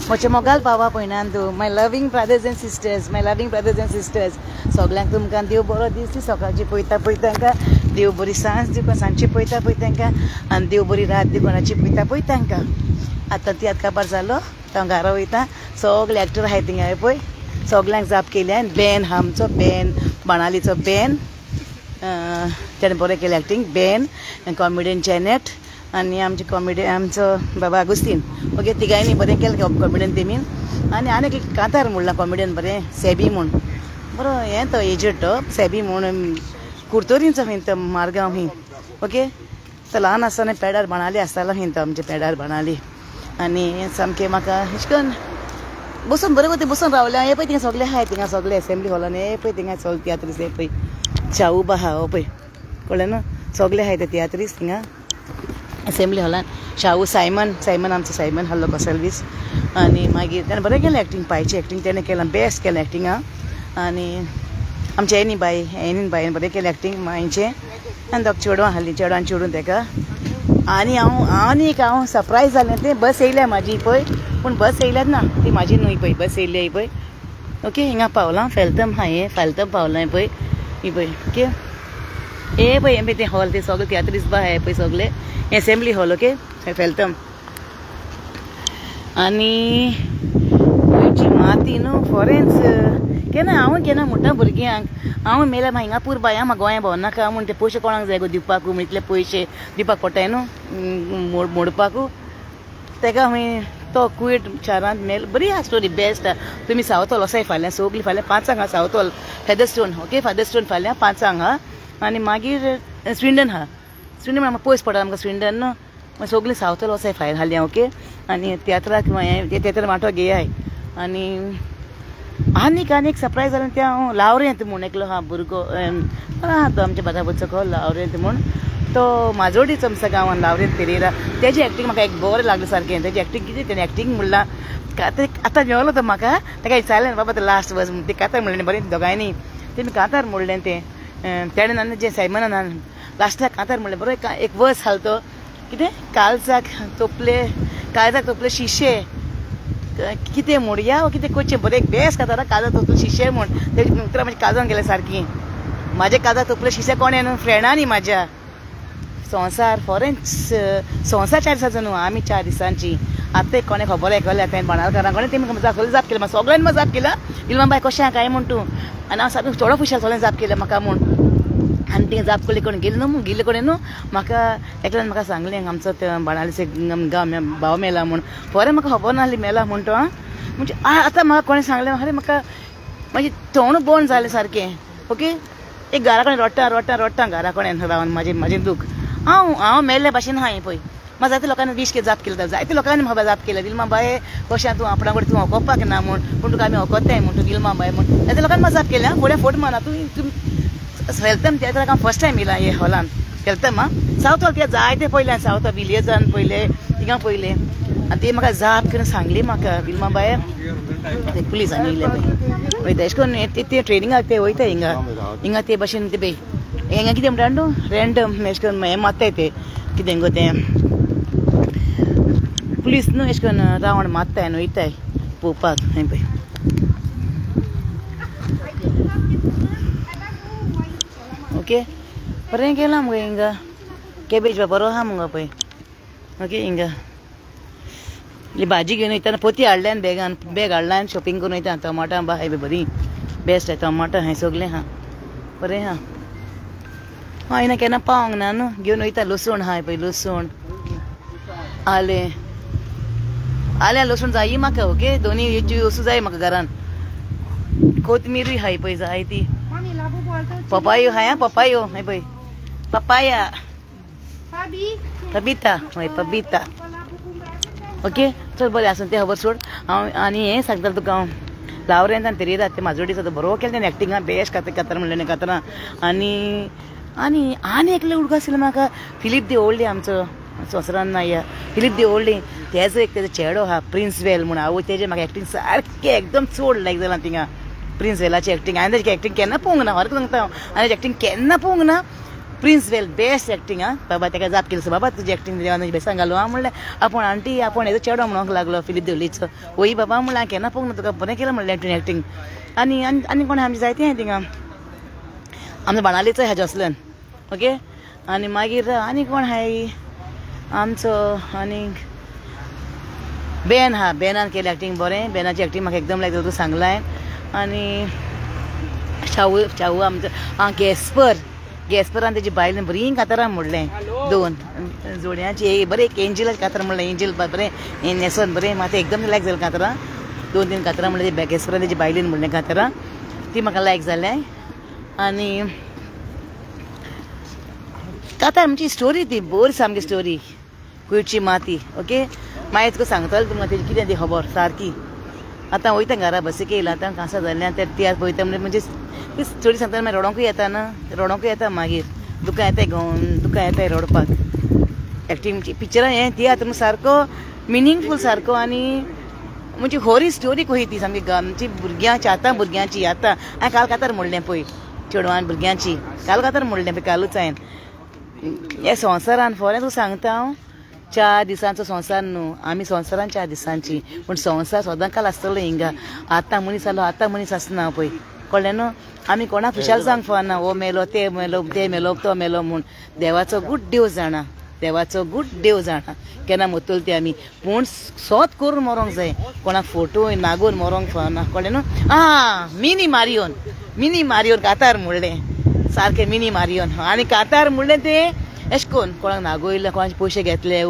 म्हजे मोगाल पावा पळयनान तूं माय loving brothers end sisters सगल्यांक तुमकां देव बरो दीस दी सकाळची पळयता तांकां देव बरी सांज दिवं सांजची पळयता तांकां आनी देव बरी रात दी कोणाची पळयता तांकां आतां तियात्र काबार जालो तो घरा वयता सगळे एक्टर आहाय थिंगा पळय सगल्यांक जाप केली आनी बेन आमचो बेन बाणालीचो बेन तेणें बरें केलें एक्टींग बेन कॉमेडियन जॅनेट आनी आमचे कॉमेडियन आमचो बाबा अगुस्तीन ओके तिगांयनी बरें केलें कॉमेडियन तेमीन आनी एक कांतार म्हणला कॉमेडियन बरें सेबी म्हूण बरो हें तो एजड तो सेबी म्हूण कुर्तोरींचो खंय तो मारगांव खंय ओके तो ल्हान आसतना पेडार बाणाली आसतालो खंय तो आमचे पेडार बाणाली आनी सामकें म्हाका अशें करून बसून बरें वता बसून रावलें हे पळय थिंगा सगळे आहाय थिंगा सगळे असेंब्ली हॉलान हे पळय थिंगा सगळे तियात्रीस हे पळय शाहूबा आहा हो पळय कळ्ळें न्हू सगळे आहाय ते तियात्रीस थिंगा असेंब्ली हॉलान शाहू सायमन आमचो सायमन हल्लो कॉसलवीस आनी मागीर ताणें बरें केलें एक्टींग पायची एक्टींग ताणें केलां बेस्ट केलें एक्टींग आनी आमचे एनी बायन बरें केलें एक्टींग मायचें आनी दोग चेडवां हाली चेडवान चेडून ताका आनी हांव सरप्रायज जालें तें बस येयल्या म्हाजी पळय पूण बस येयल्यात ना ती म्हाजी न्हय पळय बस येयली पळय ओके हिंगा पावलां फेलतम हांवें फालतम पावलां पळय ही पळय ओके हे पळय हें तें हॉल ते सगळे तियात्रीस बा आहाय पळय सगळे असेंब्ली हॉल ओके फेलतम आनी गोंयची माती न्हू फॉरेन्स केन्ना हांव केन्ना म्हणटा भुरग्यांक हांव मेल्या हिंगापूर बाय म्हाका गोंया भोंवनाका म्हूण ते पयशे कोणाक जाय गो दिवपाकू इतले पयशे दिवपाक पडटाय न्हू मोडपाकू ताका हांवें तो कुवेट शारांत मेल बरी आहा स्टोरी बेस्ट तुमी सावथ हॉल वसाय फाल्यां सगळीं फाल्यां 5 आहा सावथ हॉल फेदरस्टोन ओके फेदरस्टोन फाल्यां 5 आहा आनी मागीर स्विंडन आहा स्विंडन म्हाका पयस पडटा आमकां स्विंडन न्हू सगळीं सावथ हॉल वसाय फाल्यां हाल्या ओके आनी तियात्राक तियात्र वांटो घेयाय आनी एक सरप्रायज जालें तें हांव लावरेंत म्हूण एकलो हा भुरगो आहा तो आमच्या बादाबोचो खो लावरेंत म्हूण तो माजोडीच आमच्या गांवांत लावरेंत पेरेरा तेजी एक्टींग म्हाका एक बरें लागलें सारकें तेजी एक्टींग कितें तेणें एक्टींग म्हणलां आतां मेवलो तो म्हाका ताका विचारलें बाबा तो लास्ट वर्स ते कांतार म्हणलें बरें दोगांयनी तेमी कांतार म्हणलें तें तेणें आनी जें सायमनान लास्टाक कांतार म्हणलें बरो एक वर्स घाल तो कितें काळजाक तोपले शिशे कितें म्हणया वो कितें करचें बरें बेस्ट कांतार काळजाक तोपले शिशे म्हूण तेजी उतरां म्हाज्या काळजान गेलें सारकीं म्हाज्या काळजाक तोपले शिशे कोणें न्हू फ्रेंडांनी म्हाज्या संवसार संवसार 4 दिसांचो न्हू आमी 4 दिसांची आतां एक कोणें खबर आयकलें तें बाणावकारां कोणें तेमी म्हाका जाप केलें म्हाका सगळ्यांनी म्हाका जाप केला इल्मा बाय कशें काय म्हूण तूं आनी हांव सामकें थोडो खुशाल सगळ्यांनी जाप केलें म्हाका म्हूण आनी तें जाप केलें कोण गेले कोणें न्हू म्हाका एकल्यान म्हाका सांगलें आमचो ते बाणालीचे गांव भाव मेला म्हूण बरें म्हाका खबर नासली मेला म्हूण तो म्हणजे आतां म्हाका कोणें सांगलें अरे म्हाका म्हाजें तोंड बंद जालें सारकें ओके एक घरा कडेन रोडटा घरा कडेन रावन म्हाजें दूख हांव मेल्ले भाशेन हांवें पळय म्हाका जायते लोकांनी विश के जाप केलें जायते लोकांनी म्हाका जाप केलें विल्मा बाय कशें तूं आपणा कडेन तूं ओकोपाक ना म्हूण पूण तुका आमी ओकोताय म्हूण तूं विल्मा बाय म्हूण जायते लोकांनी म्हाका जाप केलें फुडें फोट मारना तूं हेल्थम तियात्राक हांव फर्स्ट टायम येयलां हे हॉलान हेल्थम सावथ हॉल त्या जायते पयलें सावथ विलेजान पयलें थिंगा पयलें आनी ती म्हाका जाप करून सांगली म्हाका विल्मा बाय ते पुलिसांनी येयले पळय तेश कोन्न ते ट्रेनिंगाक ते वयताय हिंगा ते भाशेन ते पळय हिंगा कितें म्हणटा न्हू रँडम एश कोन्न हें मारताय ते कितें गो तें पुलीस न्हू एश कोन्न रावंड मारताय न्हू वयताय पळोवपाक हें पळय ओके बरें गेलां मुगो हिंगा कॅबेज बरो आहा मुगो पळय ओके हिंगा भाजी घेवन वयता पोती हाडल्यान बॅग हाडल्यान शॉपिंग करून वयता टमाटां बा हाय बरी बेस्ट आहाय टमाटां हाय सगलें आहा बरें आहा हांव हिना केन्ना पावोंक ना न्हू घेवन वयता लसूण हाय पळय लसूण आलें लसूण जायी म्हाका ओके दोनी हेची वस्तू जाय म्हाका घरान कोथमीरूय हाय पळय जाय ती पपायो हाय पपायो हाय पळय पपाया पबिता हय पबिता ओके चल बरें आसूं तें खबर सोड हांव आनी हें सांगता तुका हांव लावरेंत आनी तेरेरात ते माजोडीचो तो बरो केलें तेणें एक्टिंगा बेस्ट कातर म्हणलें कातरां आनी एकलें उडको आशिल्लो म्हाका फिलीप दी ओल्डे आमचो सोसरान नाया फिलीप दी ओल्डे तेजो एक तेजो चेडो आहा प्रिन्स वेल म्हूण हांव तेजें म्हाका एक्टिंग सारकें एकदम चड लायक जालां थिंगा प्रिन्स वेलाची एक्टिंग हांवें तेजी एक्टिंग केन्ना पळोवंक ना हरक सांगता हांव हांवें एक्टिंग केन्ना पळोवंक ना प्रिन्सवेल बेस्ट एक्टींग आं बाबा ताका जाप केलो बाबा तुजी एक्टींग देवान बेसान घालो आं म्हणलें आपूण आंटी आपूण हेजो चेडो म्हणूंक लागलो फिलीप देवलीचो वय बाबा म्हणलें हांवें केन्ना पळोवंक ना तुका बरें केलें म्हणलें एक्टींग आनी आनी कोण आमची जायती हांवें थिंगा आमचो बाणालीचो हेजो असल्यान ओके आनी मागीर आनी कोण हाय आमचो आनीक बेन हा बेनान केलें एक्टींग बरें बेनाची एक्टींग म्हाका एकदम लायक तूं सांगलां आनी शाहू आमचो गॅस्परान तेजी बायलेन बरीं कातरां मोडलें 2 जोड्यांची बरें एक एंजलाची कातर म्हणलें एंजल बरें न्हेसोन बरें म्हाका एकदम लायक जालें कातरां 2-3 कातरां म्हणलें गॅस्परान तेजी बायलेन म्हणलें कातरां ती म्हाका लायक जालें आनी कातर आमची स्टोरी ती बोर सामकी स्टोरी कुयटची माती ओके मागीर तुका सांगतलें तुमकां तेजी कितें ती खबर सारकी आतां वयता घरा बसीक येयला आतां कांसा जाल्लें ते तियात्र पळयता म्हणजे ती स्टोरी सांगता मागीर रडोंकूय येता ना रडोंकूय येता मागीर दुकां येताय घेवन दुकां येताय रडपाक एक्टींग पिक्चरां हें तियात्र सारको मिनींगफूल सारको आनी म्हणजे होरी स्टोरी कही ती सामकी आमची भुरग्यांची आतां भुरग्यांची आतां हांवें काल कातर म्हणलें पळय चेडवान भुरग्यांची काल कातर म्हणलें पळय कालूच हांवें हे संवसारान फोरें तूं सांगता हांव 4 दिसांचो संवसार न्हू आमी संवसारान 4 दिसांची पूण संवसार सदां काल आसतलो हिंगा आतां मनीस जालो आतां मनीस आसना पळय कळ्ळें न्हू आमी कोणाक खुशाल सांग फाना हो मेलो ते मेलो तो मेलो म्हूण देवाचो गूड देव जाणा देवाचो गूड देव जाणा केन्ना मरतलो ते आमी पूण सोत करून मरोंक जाय कोणाक फोटो नागोवन मरोंक फाना कळ्ळें न्हू मिनी मारियोन कातार म्हणलें सारकें मिनी मारियोन आनी कातार म्हणलें तें अशें करून कोणाक नागोयल्या कोणाचे पयशे घेतले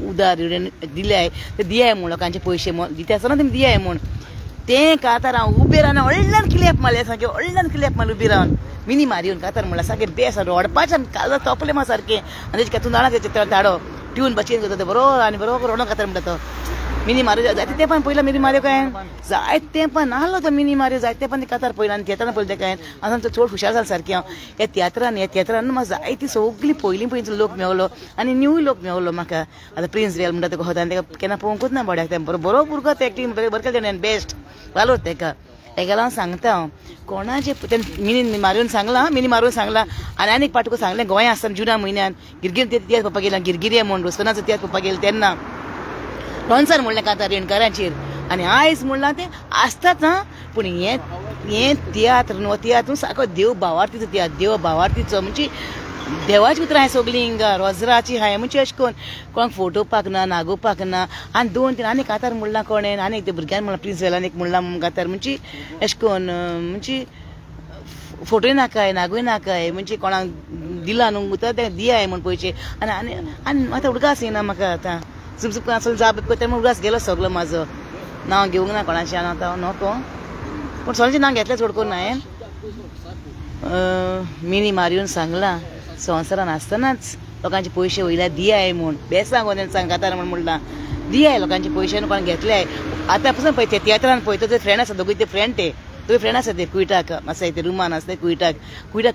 उदार दिले ते दियाय म्हूण लोकांचे पयशे दिता आसतना तेमी दियाय म्हूण तें कातार हांव उबे रावन व्हडल्यान क्लेप मारलें सारकें व्हडल्यान क्लेप मारलें उबी रावन मिनी मारियोन कातार म्हणल्यार सारकें बेस रडपाचें काळजां तोपलें म्हाका सारकें आनी तेजे तूं जाणा तेजे ताडो ट्यून बचीन करता ते बरो आनी बरो रडोन कातार म्हणटा तो मिनी मारियो जायते तेंपान पयला मिनी मारियो काय जायते तेंपान नाहलो तो मिनी मारियो जायते तेंपान ते कातार पयला आनी थिएटरान पयलें तें आनी आमचो चड हुशार जालो सारकें हांव हे थिएटरान म्हाका जायती सगळीं पयलीं लोक मेवलो आनी न्यूय लोक मेवलो म्हाका आतां प्रिन्सवेल म्हणटा तेका होता तेका केन्ना पळोवंकूच ना बड्याक तें बरो भुरगो ते एक्टींग बरें केलें बेस्ट वालोर तेका हेका लागून सांगता हांव कोणाचे मिनी मारून सांगलां आनी एक पाट तुका सांगलें गोंया आसतना जुना म्हयन्यान गिरगीर तियात्र पळोवपाक गेलें गिरगिरे म्हूण रस्कनाचो तियात्र पळोवपाक गेलें तेन्ना रोन्सार म्हणलें कातार रेणकारांचेर आनी आयज म्हणलां तें आसताच आं पूण हें तियात्र न्हू तियात्र सारको देव भावार्थीचो म्हणजे देवाची उतरां हांवें सगळीं हिंगा रोजराची हांवें म्हणजे अशें करून कोणाक फोटोवपाक ना नागोवपाक ना आनी 2-3 आनी कातार म्हणलां कोणें आनी एक भुरग्यान म्हणलां प्रिन्सवेलान एक म्हणलां कातार म्हणजे अशें करून म्हणजे फोटोय नाकाय नागूय नाकाय म्हणजे कोणाक दिला न्हू उतर तें दियाय म्हूण पयशे आनी आनी आनी आतां उडगास येना म्हाका आतां चुप आसलो जाप तेन्ना उडगास गेलो सगलो म्हाजो नांव घेवंक ना कोणाचें आतां नको पूण सगळ्यांचें नांव घेतलें चड करून हांवें मिनी मारियोन सांगलां संवसारान आसतनाच लोकांचे पयशे वयल्या दियाय म्हूण बेसांग कोणें सांगातार म्हूण म्हणलां दियाय लोकांचे पयशे न्हू कोणाक घेतल्याय आतां पासून पळय ते तियात्रान पळय तो फ्रेंड आसा दोगूय ते फ्रेंड ते तुवें फ्रेंड आसा ते कुयटाक आसाय ते रुमान आसताय कुयटाक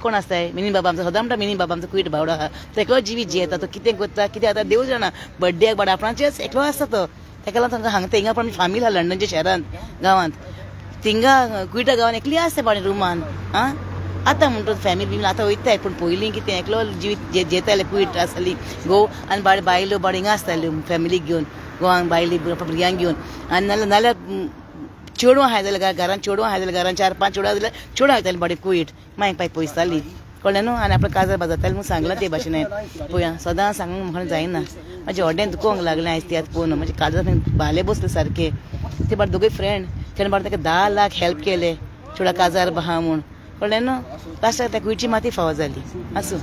कोण आसताय मिनी बाबा आमचो सदां म्हणटा मिनी बाबा आमचो कुयट भावडो आहा तो एकलो जिवीत जियेता तो कितें करता कितें आतां देव जाणा बड्डेक बट आपणाचेच एकलो आसता तो ताका लागून तांकां हांगा हिंगा पण फामील आहा लंडनच्या शहरांत गांवांत थिंगा कुयटा गांवांत एकली आसता पाणी रुमान आं आतां म्हणटा फॅमिली आतां वयताय पूण पयलीं कितें एकलो जिवीत जेताले कुयट आसली घोव आनी बायलो हिंगा आसताल्यो फॅमिलीक घेवन गोवांक बायली भुरग्यांक घेवन आनी नाल्यार चेडवां आहाय जाल्यार घरान चेडवां आहाय जाल्यार घरान 4-5 चेडवां जाल्यार चेडवां वयतालीं बाडी कुयट मागीर पांय पयसतालीं कळ्ळें न्हू आनी आपणें काजार बाजारतालें म्हूण सांगलां ते भाशेन हांवें पळया सदां सांगूंक म्हाका जायना म्हाजें व्हडें दुखोवंक लागलें आयज तियात्र पळोवन म्हाजे काळजांत भाले बसले सारके ते बार दोगूय फ्रेंड तेणें बार ताका 10 लाख हेल्प केले चेडवा काजार बहा म्हूण कळ्ळें न्हू लास्टाक त्या कुयटची माती फावो जाली आसूं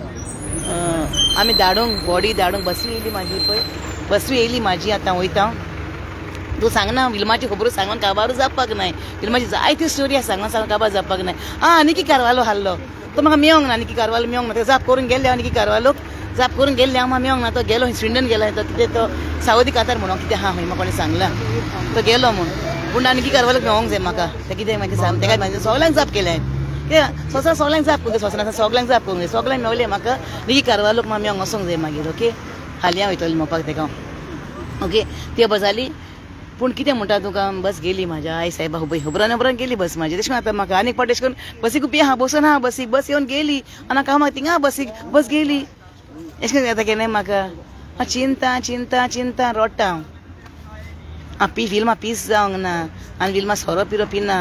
आमी बॉडी धाडूंक बसूय येयली म्हाजी पळय बसूय येयली म्हाजी आतां वयता तूं सांगना विल्माची खबरो सांगून काबारू जावपाक नाय विल्माची जायती स्टोरी आसा सांगून काबार जावपाक नाय निकी कारवालो हाडलो तो म्हाका मेळोंक ना निकी कारवालो मेळोंक ना तेका जाप करून गेल्ले हांव निकी कारवालोक जाप करून गेल्ले हांव म्हाका मेळोंक ना तो गेलो स्विडन गेलो तो कितें तो सावदी कातार म्हणून कितें हा म्हाका कोणें सांगलां तो गेलो म्हूण पूण निकी कारवालोक मेळोंक जाय म्हाका तें कितें मागीर सांग तेका म्हाज्या सगल्यांक जाप केलें कित्याक सगल्यांक जाप करूं जाय सगल्यांक जाप करूंक जाय सगल्यांक मेवलें म्हाका निकी कारवालोक म्हाका मेळोंक वचोंक जाय मागीर ओके हालीं हांव वयतलें मेळपाक तेका ओके ती खबर जाली पूण कितें म्हणटा तुका बस गेली म्हाज्या आई साहेबा खबरान गेली बस म्हाजी तशें आतां म्हाका आनीक पावटी अशें करून बसीक उबी आहा बसून आहा बसीक बस येवन गेली आनी हांव म्हाका थिंगा बसीक बस गेली अशें करून जाता केन्नाय म्हाका चिंता चिंता चिंता रोडटा हांव फिल्मां पीस जावंक ना आनी फिल्मां सोरो पिरो पिना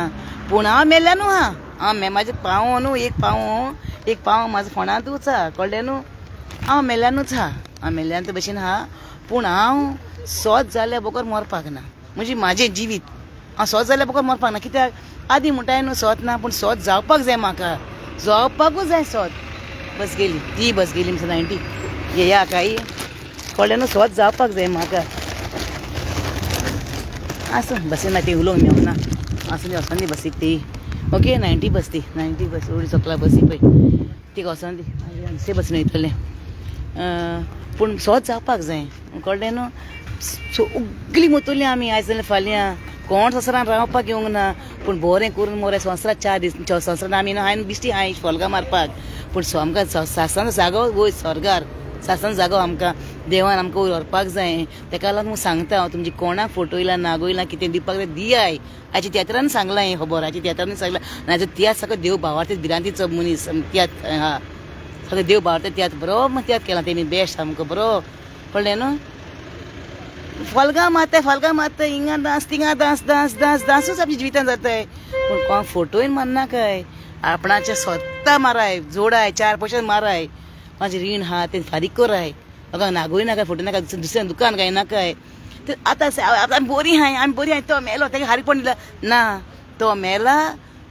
पूण हांव मेल्ल्या न्हू हांव म्हाजे पावो न्हू एक पावो म्हाजो फोंडांतूच आहा कळ्ळें न्हू हांव मेल्ल्यानूच आहा हांव मेल्ल्यान भशेन आहा पूण हांव सोत जाल्या बगर मरपाक ना म्हणजे म्हाजें जिवीत हांव सोत जाल्या बगर मरपाक ना कित्याक आदीं म्हणटाय न्हू सोत ना पूण सोत जावपाक जाय म्हाका जावपाकूच जाय सोत बस गेली ती बस गेली 90 येया काय कळ्ळें न्हू सोत जावपाक जाय म्हाका आसूं बसीन मागीर ती उलोवंक मेळना आसली वचोन दी बसीक ती ओके 90 बस ती 90 बस एवढी चकला बसी पळय ती वचोन दी दुसरे बसीन वयतलें पूण सोत जावपाक जाय कळ्ळें न्हू सगळीं वतलीं आमी आयज जाल्यार फाल्यां कोण संवसारान रावपाक येवंक ना पूण बरें करून मोरे संवसाराक 4 दीस संवसारान आमी हांवें बिश्टी हांवें फॉलगां मारपाक पूण आमकां सासणाचो जागो वयर स्वर्गार सासणाचो जागो आमकां देवान आमकां वयर व्हरपाक जाय तेका लागून सांगता हांव तुमची कोणाक फोटो येयला नागो येयला कितें दिवपाक जाय दियाय हाची तियात्रान सांगलां हें खबर हाची तियात्रान सांगलां नाजाल्यार तियात्र सगळो देव भावार्थी भिरांतीचो मनीस तियात्र हा सगळें देव भावार्थी तियात्र बरो तियात्र केला तेमी बेस्ट सामको बरो कळ्ळें न्हू फालगां मारताय हिंगा डांस थिंगा डांसूच आमच्या जिवितान जाताय पूण कोण फोटोय मारना काय आपणाचे स्वता माराय जोडाय 4 पयशे माराय म्हाजें रीण आहा तें फारीक कराय लोकांक नागोय नाका फोटो नाका दुसऱ्या दुकान काय नाकाय तर आतां आमी बरी आहाय तो मेलो तेका हारीपण दिला ना तो मेला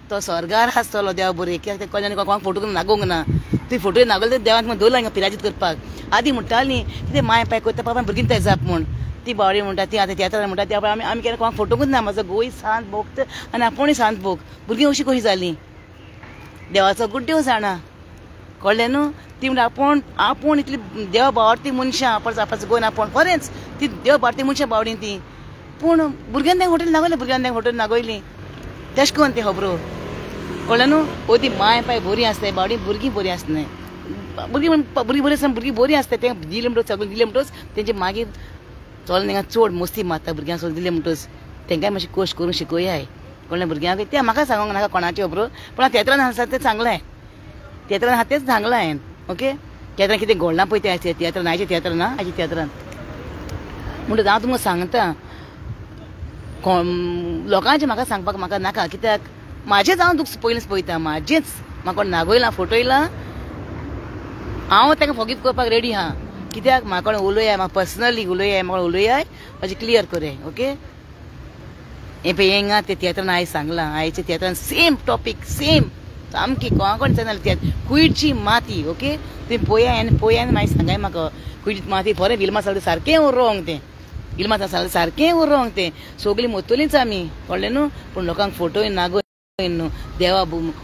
तो स्वर्गार आसतलो देवा बरें कित्याक ते कोणाक कोणाक फोटो करून नागोंक ना ती फोटो नागोले देवाक दवरला हिंगा पिराजीत करपाक आदीं म्हणटालीं कितें माय पाय करता पापा भुरगीं ते जाप म्हूण ती बावडी म्हणटा ती आतां तियात्रान म्हणटा ती आमी केन्ना कोणाक फोटोकूच ना म्हाजो गोंय सांत भोगत आनी आपुणूय सांत भोग भुरगीं अशीं कशीं जालीं देवाचो गुड्डेव जाणा कळ्ळें न्हू ती म्हणटा आपूण इतली देवा बावडती मनशां आपण जावपाचो गोंय आपूण खरेंच ती देव बावडती मनशां बावडी ती पूण भुरग्यांक तें होटेल नागोलें भुरग्यांक तें होटेल नागोयलीं तेश कोन्न तें खबरो कळ्ळें न्हू ओदी माय पाय बरीं आसताय बावडी भुरगीं बरीं आसनाय भुरगीं बरीं आसता भुरगीं बरीं आसताय तें दिलें म्हणटच सगळें दिलें म्हणटच तेंचे मागीर चोल तांकां चड मस्ती मारता भुरग्यांक सगळें दिलें म्हणटच तेंकाय मातशें कोश करून शिकोयाय कळ्ळें भुरग्यांक तें म्हाका सांगूंक नाका कोणाचें खबरो पूण हांव तियात्रान आसा तें सांगलें तियात्रान आहा तेंच सांगलां हांवें ओके तियात्रान कितें घडलां पळय तें तियात्रान हाचे तियात्रान ना हाचे तियात्रान म्हणटच हांव तुमकां सांगता लोकांचें म्हाका सांगपाक म्हाका नाका कित्याक म्हाजेंच हांव दुख पयलींच पळयता म्हाजेंच म्हाका कोण नागोयलां फोटो येयलां हांव ताका फॉगीव करपाक रेडी आहा कित्याक म्हाका कोण उलयाय म्हाका पर्सनली उलयाय म्हाका उलयाय मातशें क्लियर कराय ओके हें पळय हिंगा तें तियात्रान हांवें सांगलां आयच्या तियात्रान सेम टॉपीक सेम सामकी कोण चॅनल तियात्र कुयटची माती ओके तें पळयाय आनी मागीर सांगाय म्हाका कुयट माती बरें विल्मा साल सारकें उरोंक तें विल्मा साल सारकें उरोंक तें सगळीं मोतलींच आमी कळ्ळें न्हू पूण लोकांक फोटो नागो न्हू देवा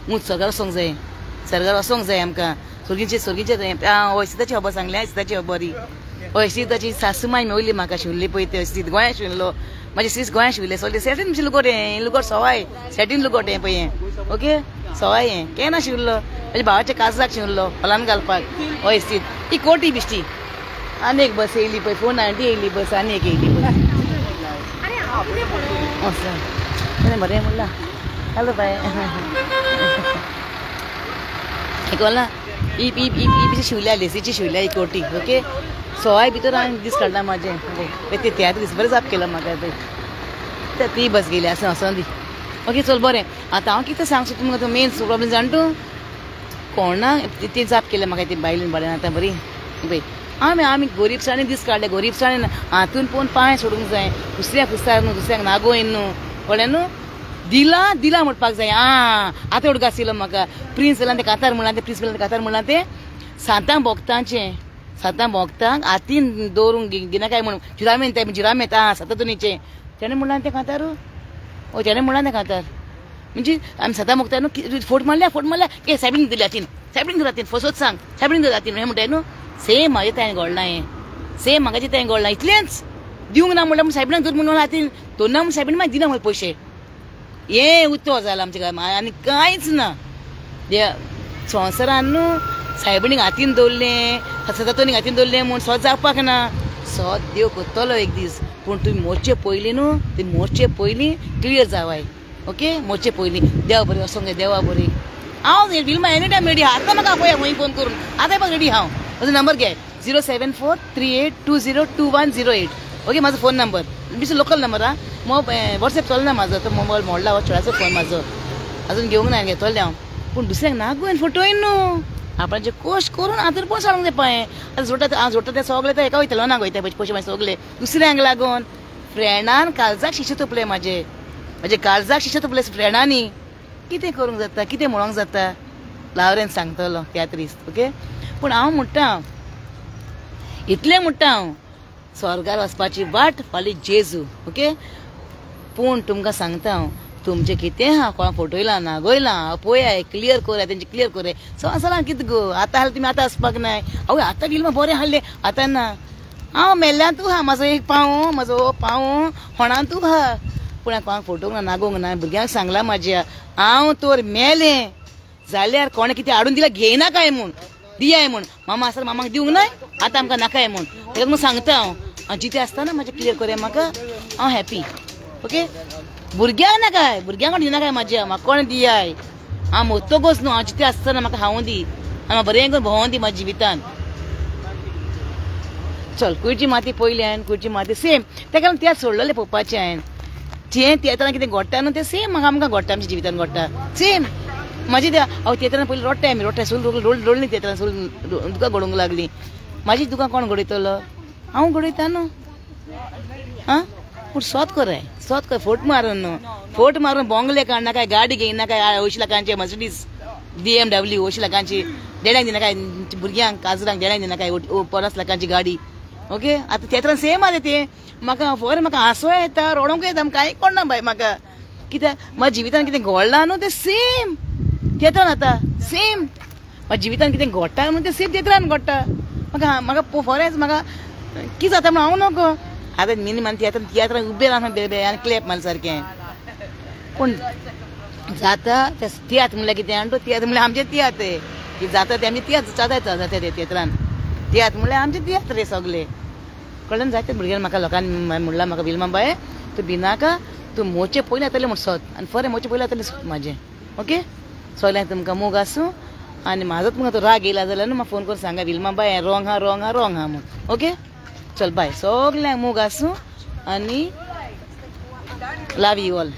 उंच सरकार वचोंक जाय आमकां सोर्गीचे हय सीताची खबर सांगल्या सीताची खबर ही हय सीताची सासू माय मेवली म्हाका शिवल्ली पळय ते सीत गोंया शिवल्लो म्हाजे सीस गोंया शिवले सगळे सेटीन म्हणजे लुगोट हें लुगोट सवाय सेटीन लुगोट हें पळय हें ओके सवाय हें केन्ना शिवल्लो म्हाज्या भावाच्या काजाक शिवल्लो हॉलान घालपाक हय सीत ही कोटी बिश्टी आनी एक बस येयली पळय 490 येयली बस आनी एक येयली बस बरें म्हणलां हॅलो बाय कळना ही बिशी शिवल्या लेसीची शिवल्या ही कोटी ओके सवाय भितर हांवें दीस काडला म्हाजें ते तियात्र दीस बरें जाप केला म्हाका पळय ती बस गेली आसा वचोन दी ओके चल बरें आतां हांव कितें सांगता तुमकां मेन प्रॉब्लेम जाण तूं कोणाक ती जाप केल्या म्हाका ती बायलेन बायलेन आतां बरी पळय आमी गरीबसाणें दीस काडले गरीबसाणें हातून पळोवन पांय सोडूंक जाय दुसऱ्याक पुस्ताक न्हू दुसऱ्याक नागोयन न्हू कळ्ळें न्हू दिला म्हणपाक जाय आतां एवढो आशिल्लो म्हाका प्रिन्स जाल्यार तें कातार म्हणलां तें प्रिन्स कातार म्हणलां तें सातां भोगतांक हातीन दवरूंक गिना काय म्हणून जिरामेत सातातुनीचें तेणें म्हणलां तें कातार ओ तेणें म्हणलां तें कातार म्हणजे आमी सातां भोगता न्हू फोट मारल्या के सायबीन दिल्या सायबीन घरातीन फसोत सांग सायबीन घरातीन हें म्हणटाय न्हू सेम म्हाजें तें घडलां हें सेम म्हाका तें घडलां इतलेंच दिवंक ना म्हणल्यार सायबीनाक धर म्हणून हातीन दोन ना सायबीन मागीर दिना म्हणून पयशे हे उत्सव जाला आमच्या गांवांत आनी कांयच ना संवसारान न्हू सायबीणीक हातीन दवरलें सतातोनीक हातीन दवरलें म्हूण स्वत जावपाक ना सोद देव कोत्तलो एक दीस पूण तुम्ही मोरचे पयलीं न्हू ती मोरचे पयलीं क्लियर जावाय ओके मोरचे पयलीं देवा बरी वसोंक जाय देवा बरी हांव विल्मा एनी टायम रेडी आहा आतां म्हाका पळय खंय फोन करून आतां म्हाका रेडी हांव म्हजो नंबर घे 07438202108 ओके म्हाजो फोन नंबर बिचो लोकल नंबर हा वॉट्सॅप चलना म्हाजो तो मोबायल मोडला हो चेडाचो फोन म्हाजो अजून घेवंक ना घेतले हांव पूण दुसऱ्याक नागून फोटो येन न्हू आपणाचे कोश करून आतां पण सांगूंक जाय पळय आतां जोडटा ते सगळे ते एका वयतलो ना गोयता पयशे मागीर सगळे दुसऱ्यांक लागून फ्रेंडान काळजाक शिशे तोपले म्हाजे काळजाक शिशे तोपले फ्रेंडांनी कितें करूंक जाता कितें म्हणूंक जाता लावरेन सांगतलो त्याच दीस ओके पूण हांव म्हणटा इतलें म्हणटा हांव स्वर्गार वचपाची वाट फाल्यां जेजू ओके पूण तुमकां सांगता हांव तुमचें कितें आहा कोणा फोटोयलां नागोयलां पळयाय क्लियर कोराय तेंचे क्लियर कोराय सलां कितें गो आतां हाल तुमी आतां वचपाक नाय आवय आतां बिल बरें हाडलें आतां ना हांव मेल्ल्यान तूं आहा म्हाजो एक पावो होणान तूं आहा पूण कोणाक फोटोंक ना नागोंक ना भुरग्यांक सांगलां म्हाज्या हांव तर मेलें जाल्यार कोणें कितें हाडून दिल्यार घेयना काय म्हूण दियाय म्हूण मामा आसता मामाक दिवंक नाय आतां आमकां नाकाय म्हूण ताका म्हूण सांगता हांव जितें आसता ना म्हाजें क्लियर कोरया म्हाका हांव हॅपी ओके भुरग्यांक नाकाय भुरग्यांक दिना काय म्हाज्या म्हाका कोण दियाय हांव मोत्तोगोच न्हू हांव जितें आसतना म्हाका हांव दी हांव बरें करून भोंवोन दी म्हाज्या जिवितान चल कुयची माती पयली हांवें कुयची माती सेम तेका लागून त्या सोडलेलें पळोवपाचें हांवें जें तियेत्रान कितें घडटा न्हू तें सेम म्हाका आमकां घडटा आमच्या जिवितान घडटा सेम म्हाजी हांव तियेत्रान पयलीं रोडटाय आमी रोडटाय सूल रोडली तियेत्रान सूल तुका घडोवंक लागली म्हाजी तुका कोण घडयतलो हांव घडयता न्हू आं पूण सोत कोराय फोट मारून बोंगले काडना काय गाडी घेयना काय 80 लाखांचे मर्सिडीज BMW 80 लाखांची देड्यांक दिना काय भुरग्यांक काजरांक देड्यांक दिना काय 50 लाखांची गाडी ओके आतां तियेत्रान सेम आहा तें म्हाका म्हाका हांसो येता रडोंक येता कांय कोणना बाय म्हाका कित्याक म्हाज्या जिवितान कितें घडलां न्हू तें सेम तियेत्रान आतां सेम म्हाज्या जिवितान कितें घडटा न्हू तें सेम तियेत्रान घडटा म्हाका फॉरेस्ट म्हाका कितें जाता म्हण हांव नको आतां मिनिमम तियेत्रान उबें रावन बेबे आनी क्लॅप मारलें सारकें पूण जाता तें तियात्र म्हणल्यार कितें आनी तो तियात्र म्हणल्यार आमचें तियात्र कितें जाता तें आमचें तियात्र जाता तियेत्रान तियात्र म्हणल्यार आमचें तियात्र रे सगलें कळ्ळें जायते भुरग्यांक म्हाका लोकांनी म्हणलां म्हाका विल्मा बाय तूं भिनाका तूं मोचे पयलीं येतलें म्हूण सोद आनी फरें मोचे पयलीं येतलें सोद म्हाजें ओके सगल्यांक तुमकां मोग आसूं आनी म्हाजोच तुमकां तो राग येयला जाल्यार न्हू म्हाका फोन करून सांगा विल्मा बाय हें रॉंग आहा म्हूण ओके चल बाय सगल्यांक मोग आसूं आनी लव यू ऑल